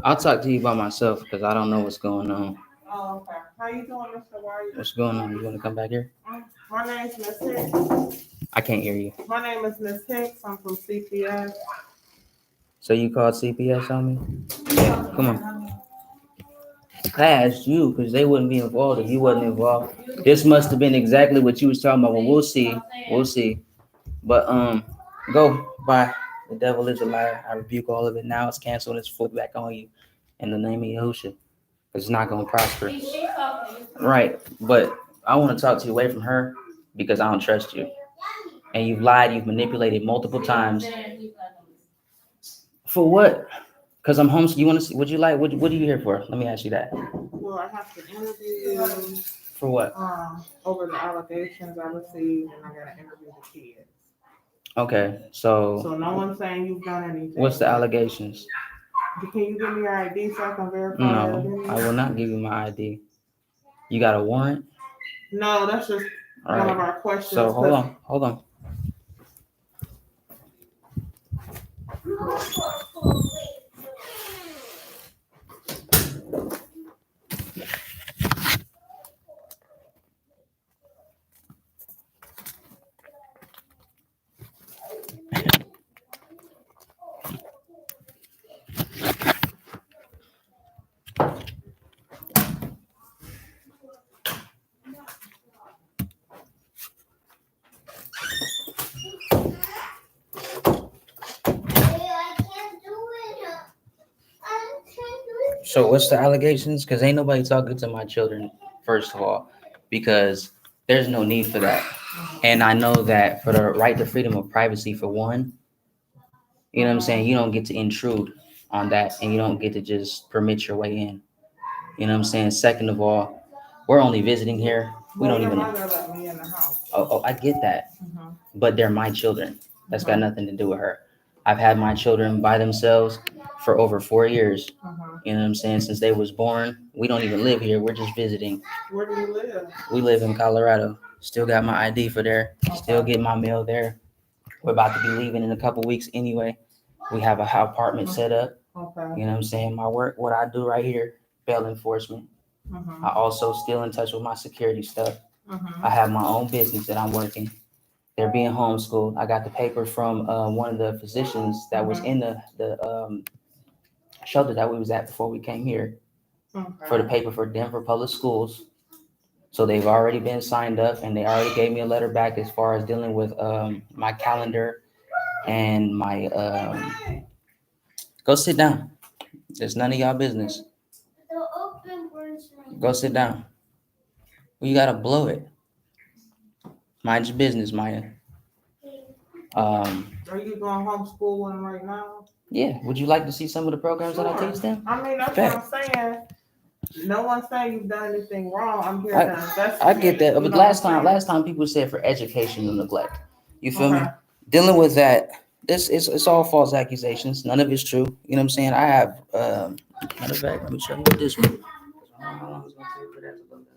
I'll talk to you by myself because I don't know what's going on. Oh, okay. How you doing, Mr. White? What's going on? You want to come back here? My name's Miss Hicks. I can't hear you. My name is Miss Hicks. I'm from CPS. So you called CPS on me? Yeah. Come on. I asked you because they wouldn't be involved if you wasn't involved. This must have been exactly what you was talking about. Well, we'll see. We'll see. But go. Bye. The devil is a liar. I rebuke all of it now. It's canceled. It's flipped back on you in the name of Yahushua. It's not going to prosper. Right. But I want to talk to you away from her because I don't trust you. And you've lied. You've manipulated multiple times. For what? Because I'm home. You want to see? Would you like? What are you here for? Let me ask you that. Well, I have to interview you For what? over the allegations I received, and I got to interview the kids. Okay. So no one's saying you've done anything. What's the allegations? Can you give me your ID so I can verify? No, I will not give you my ID. You got a warrant? No, that's just All one right. of our questions. So hold on. So what's the allegations? Because ain't nobody talking to my children, first of all, because there's no need for that. And I know that for the right to freedom of privacy, for one, you know what I'm saying? You don't get to intrude on that and you don't get to just permit your way in. You know what I'm saying? Second of all, we're only visiting here. We don't even. Mother let me in the house. Oh, I get that. Mm-hmm. But they're my children. That's got nothing to do with her. I've had my children by themselves for over 4 years. You know what I'm saying? Since they was born, we don't even live here. We're just visiting. Where do you live? We live in Colorado. Still got my ID for there. Still get my mail there. We're about to be leaving in a couple weeks anyway. We have a apartment set up. Okay. You know what I'm saying? My work, what I do right here, bail enforcement. I also still in touch with my security stuff. I have my own business that I'm working. They're being homeschooled. I got the paper from one of the physicians that was in the shelter that we was at before we came here for the paper for Denver Public Schools. So they've already been signed up and they already gave me a letter back as far as dealing with my calendar and my go sit down. It's none of y'all business. Go sit down. Well, you gotta blow it. Mind your business, Maya. Are you going homeschooling right now? Yeah. Would you like to see some of the programs that I teach them? I mean, that's what I'm saying. No one's saying you've done anything wrong. I'm here to investigate. I get that, but last time people said for educational neglect. You feel me? Dealing with that, it's all false accusations. None of it's true. You know what I'm saying? I have matter of fact, let me show you what this one. How long is it gonna take for that to load up?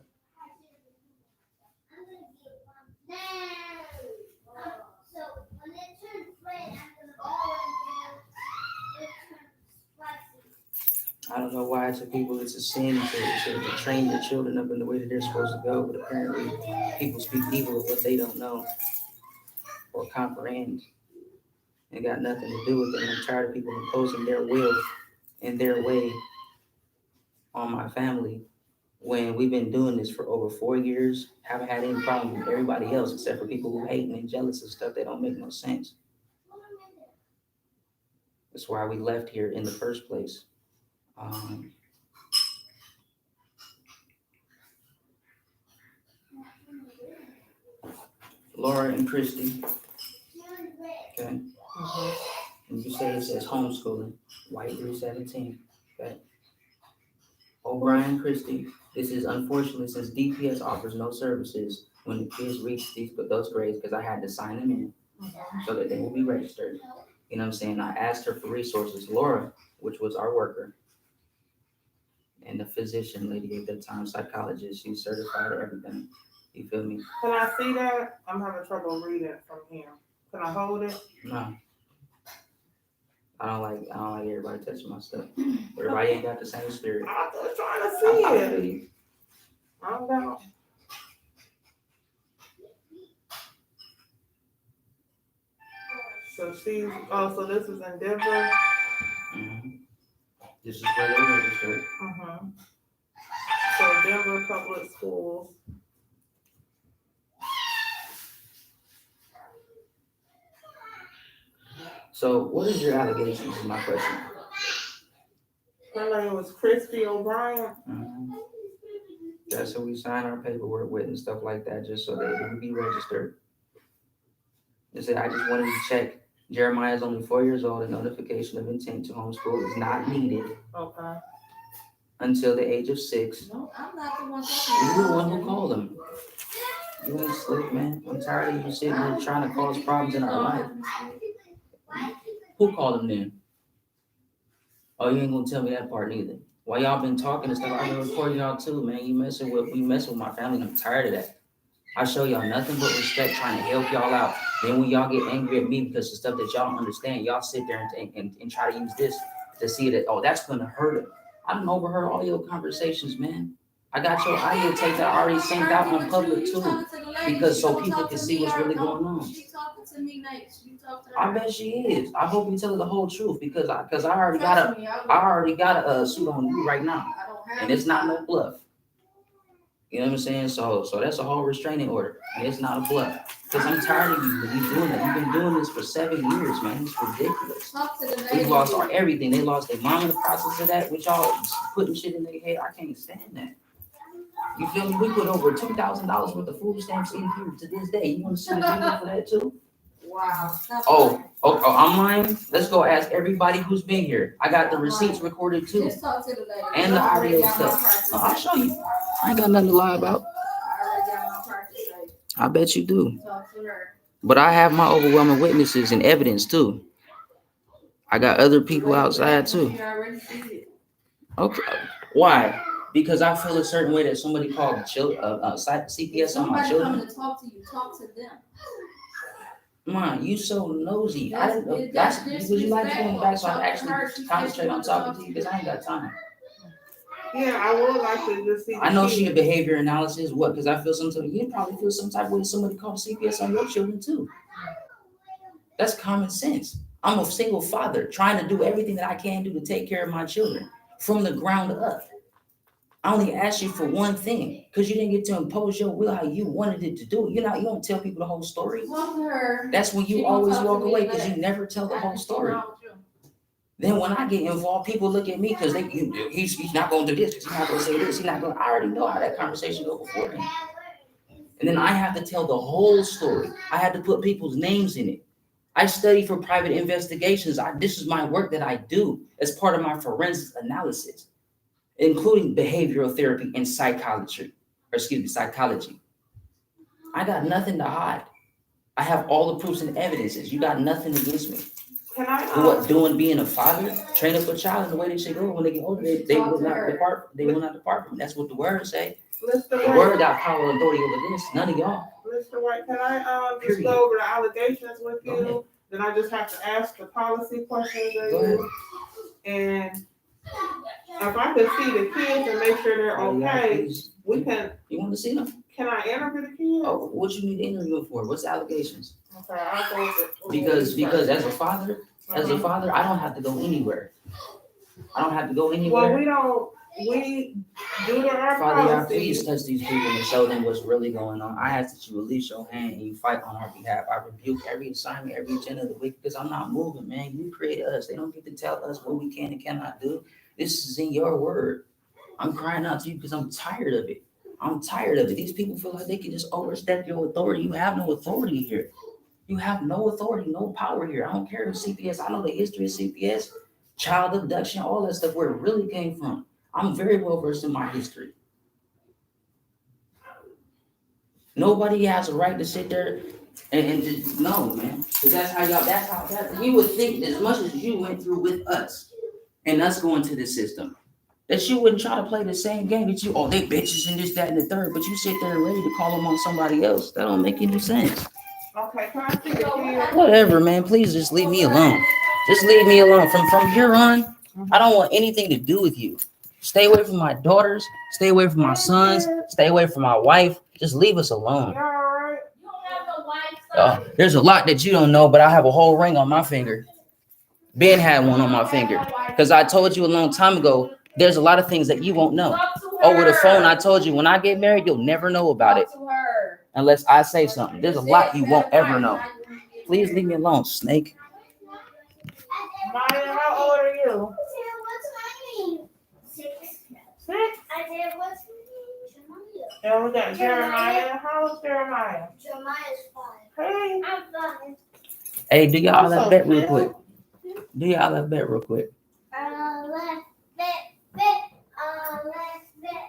I don't know why to people it's a sin to train your children up in the way that they're supposed to go, but apparently people speak evil of what they don't know or comprehend. It got nothing to do with it. I'm tired of people imposing their will and their way on my family when we've been doing this for over 4 years. Haven't had any problem with everybody else except for people who hate and jealous of stuff that don't make no sense. That's why we left here in the first place. Laura and Christy. Okay. And you say it says homeschooling. White 317. Okay. O'Brien Christie. This is unfortunately since DPS offers no services when the kids reach those grades because I had to sign them in so that they will be registered. You know what I'm saying? I asked her for resources. Laura, which was our worker, and the physician lady at that time, psychologist, she certified everything. You feel me? Can I see that? I'm having trouble reading from here. Can I hold it? No. I don't like everybody touching my stuff. Everybody ain't got the same spirit. I'm just trying to see I it. feel you. I don't know. So so this is in Denver. Mm-hmm. This is where they're registered. So Denver Public Schools. So what is your allegations is my question. Her name was Christy O'Brien. Mm-hmm. That's who we sign our paperwork with and stuff like that, just so that it can be registered. They said, I just wanted to check. Jeremiah is only 4 years old. A notification of intent to homeschool is not needed. Okay. Until the age of 6. No, I'm not the one talking. You're the one who called him. You ain't slick, man. I'm tired of you sitting here trying to cause problems in our life. Who called him then? Oh, you ain't gonna tell me that part neither. While y'all been talking and stuff, I've been recording y'all too, man. We messing with my family, and I'm tired of that. I show y'all nothing but respect, trying to help y'all out. Then when y'all get angry at me because of stuff that y'all don't understand, y'all sit there and try to use this to see that, oh, that's gonna hurt him. I done overheard all your conversations, man. I got your audio tape that I already sent out on public too, because so people can see what's really going on. She's talking to me, Nate. You talk to her. I bet she is. I hope you tell her the whole truth because I already got a suit on you right now, and it's not no bluff. You know what I'm saying? So that's a whole restraining order, and it's not a bluff. Because I'm tired of you doing that. You've been doing this for 7 years, man. It's ridiculous. We lost everything. They lost their mom in the process of that, which y'all putting shit in their head. I can't stand that. You feel me? We put over $2,000 worth of food stamps in here to this day. You want to see the video for that too? Wow. Oh, I'm lying. Let's go ask everybody who's been here. I got the receipts recorded too, Just talk to the lady. and the audio stuff. I'll show you. I ain't got nothing to lie about. I already got my practice tape. I bet you do. Talk to her. But I have my overwhelming witnesses and evidence too. I got other people outside too. You already see it. Okay. Why? Because I feel a certain way that somebody called CPS on my Somebody children. coming to talk to you, talk to them. Man, you so nosy. That's Would you like to go in the back so I disrespectful. actually concentrate on talking to you? Because I ain't got time. Yeah, I would like to just see. I know she a behavior analysis. What? Because I feel you probably feel some type of way somebody called CPS on your children too. That's common sense. I'm a single father trying to do everything that I can do to take care of my children from the ground up. I only asked you for one thing because you didn't get to impose your will how you wanted it to do. You don't tell people the whole story. Talk to her. That's when you always walk away because you never tell the whole story. Then when I get involved, people look at me because he's not going to do this, he's not going to say this, he's not going to. I already know how that conversation goes beforehand. And then I have to tell the whole story. I have to put people's names in it. I study for private investigations. This is my work that I do as part of my forensic analysis, including behavioral therapy and psychology. I got nothing to hide. I have all the proofs and evidences. You got nothing against me. Can I? Being a father, train up a child in the way they should go when they get older. They will not depart. They will not depart from it. That's what the word say. The word got power and authority over this. None of y'all. Mr. White, can I just go over the allegations with you? Then I just have to ask the policy questions of you. And if I could see the kids and make sure they're okay, we can. You want to see them? Can I interview the kids? Oh, what you need to interview for? What's the allegations? Okay, I'll go with it. Because as a father, I don't have to go anywhere. Well, we do our Father, policy. please touch these people and show them what's really going on. I ask that you release your hand and you fight on our behalf. I rebuke every assignment, every agenda of the wicked, because I'm not moving, man. You created us. They don't get to tell us what we can and cannot do. This is in your word. I'm crying out to you because I'm tired of it. These people feel like they can just overstep your authority. You have no authority here. You have no authority, no power here. I don't care if CPS. I know the history of CPS, child abduction, all that stuff, where it really came from. I'm very well versed in my history. Nobody has a right to sit there and just no, man. Because that's how you would think as much as you went through with us and us going to the system, that you wouldn't try to play the same game that they bitches and this, that, and the third, but you sit there and ready to call them on somebody else. That don't make any sense. Okay, can I see the kids? Whatever, man. Please just leave me alone. Just leave me alone. From here on, I don't want anything to do with you. Stay away from my daughters. Stay away from my sons. Stay away from my wife. Just leave us alone. You all right? You don't have no wife, son. There's a lot that you don't know, but I have a whole ring on my finger. Ben had one on my finger. Because I told you a long time ago, there's a lot of things that you won't know. Over the phone, I told you, when I get married, you'll never know about it. Unless I say something. There's a lot you won't ever know. Please leave me alone, snake. Maya, how old are you? What's my name? 6. 6. I said, what's my name? And we got Jeremiah. How old's Jeremiah? Jeremiah's 5. Hey. I'm 5. Hey, do y'all have bet real quick? Do y'all have bet real quick? Let's bet. Let's bet.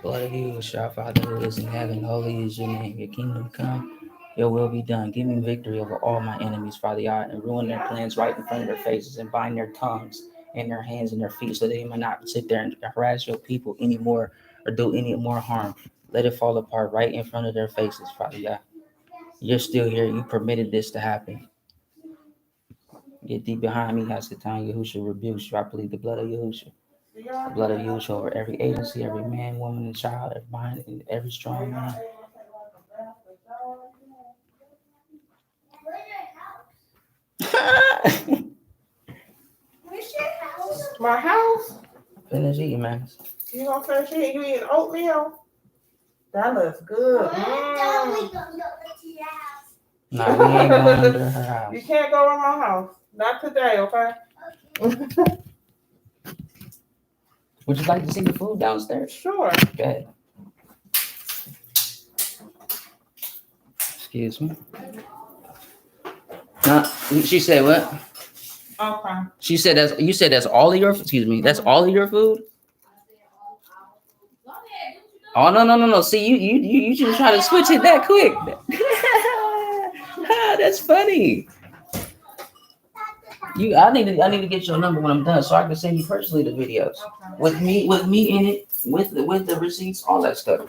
Blood of you, our Father who is in heaven, holy is your name. Your kingdom come, your will be done. Give me victory over all my enemies, Father God, and ruin their plans right in front of their faces and bind their tongues and their hands and their feet so they might not sit there and harass your people anymore or do any more harm. Let it fall apart right in front of their faces, Father God. You're still here. You permitted this to happen. Get deep behind me, Hasatan Yahusha rebukes you. I plead the blood of Yahusha. The blood of Yahusha over every agency, every man, woman, and child, every mind, and every strong man. Where's your house? My house? Finish eating, man. You gonna finish eating? You eating oatmeal? That looks good. Don't we go to your house? Nah, we ain't going under her house. You can't go in my house. Not today, okay? Would you like to see the food downstairs? Sure. Okay. Excuse me. She said what? Okay. She said you said that's all of your, excuse me, that's all of your food? Oh, no. See, you just try to switch it that quick. That's funny. I need to get your number when I'm done so I can send you personally the videos. Okay. With me in it, with the receipts, all that stuff.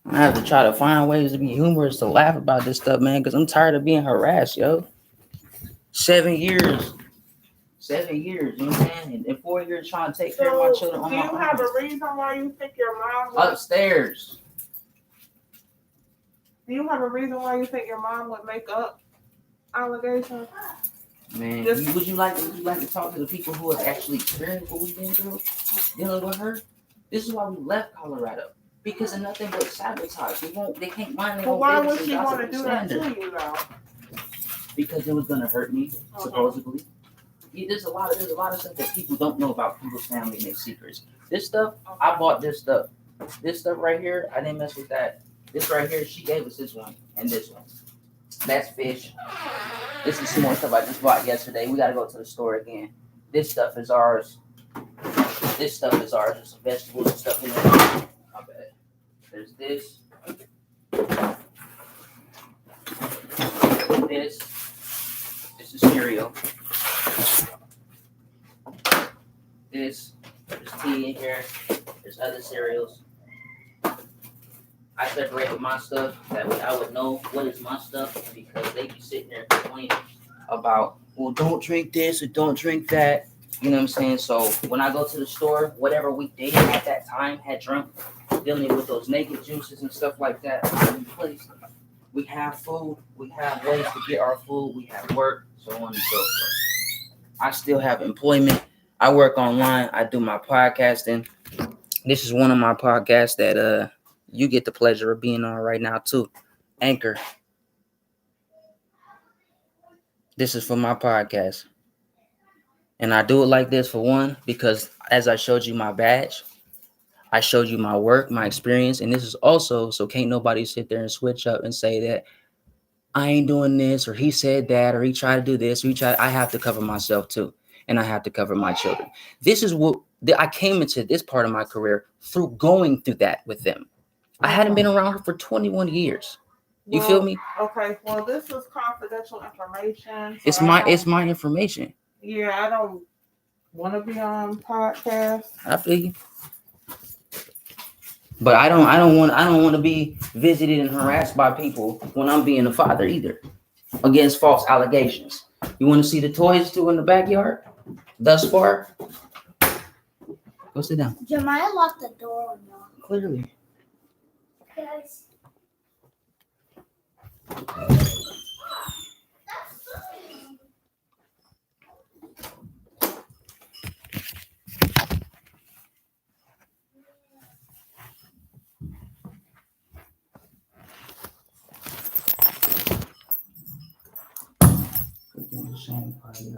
I have to try to find ways to be humorous to laugh about this stuff, man, because I'm tired of being harassed, yo. 7 years. 7 years, you know what I'm saying? And 4 years trying to take care of my children on Do my you have own. a reason why you think your mom would, Upstairs. do you have a reason why you think your mom would make up allegations? Man, would you like to talk to the people who have actually experienced what we've been through dealing with her? This is why we left Colorado. Because of nothing but sabotage. They can't mind their But own why business would she and want to gossip do and that slander. to you though? Because it was gonna hurt me, supposedly. Yeah, there's a lot of stuff that people don't know about people's family and their secrets. This stuff, I bought this stuff. This stuff right here, I didn't mess with that. This right here, she gave us this one and this one. That's fish. This is some more stuff I just bought yesterday. We gotta go to the store again. This stuff is ours. This stuff is ours. There's some vegetables and stuff in there. My bad. There's this. This is cereal. There's tea in here. There's other cereals. I separated my stuff. That way I would know what is my stuff because they be sitting there complaining about, well, don't drink this or don't drink that. You know what I'm saying? So when I go to the store, whatever we did at that time had drunk, dealing with those naked juices and stuff like that, I replaced them. We have food. We have ways to get our food. We have work, so on and so forth. I still have employment. I work online. I do my podcasting. This is one of my podcasts that you get the pleasure of being on right now too. Anchor. This is for my podcast. And I do it like this for one, because as I showed you my badge, I showed you my work, my experience, and this is also so can't nobody sit there and switch up and say that I ain't doing this, or he said that, or he tried to do this, or I have to cover myself too, and I have to cover my children. This is what I came into this part of my career through going through that with them. I hadn't been around her for 21 years. You feel me? Okay, well, this is confidential information. So It's my information. Yeah, I don't want to be on podcast. I feel you. But I don't want to be visited and harassed by people when I'm being a father either, against false allegations. You want to see the toys too in the backyard? Thus far, go sit down. Jeremiah locked the door or not? Clearly. Because The same party.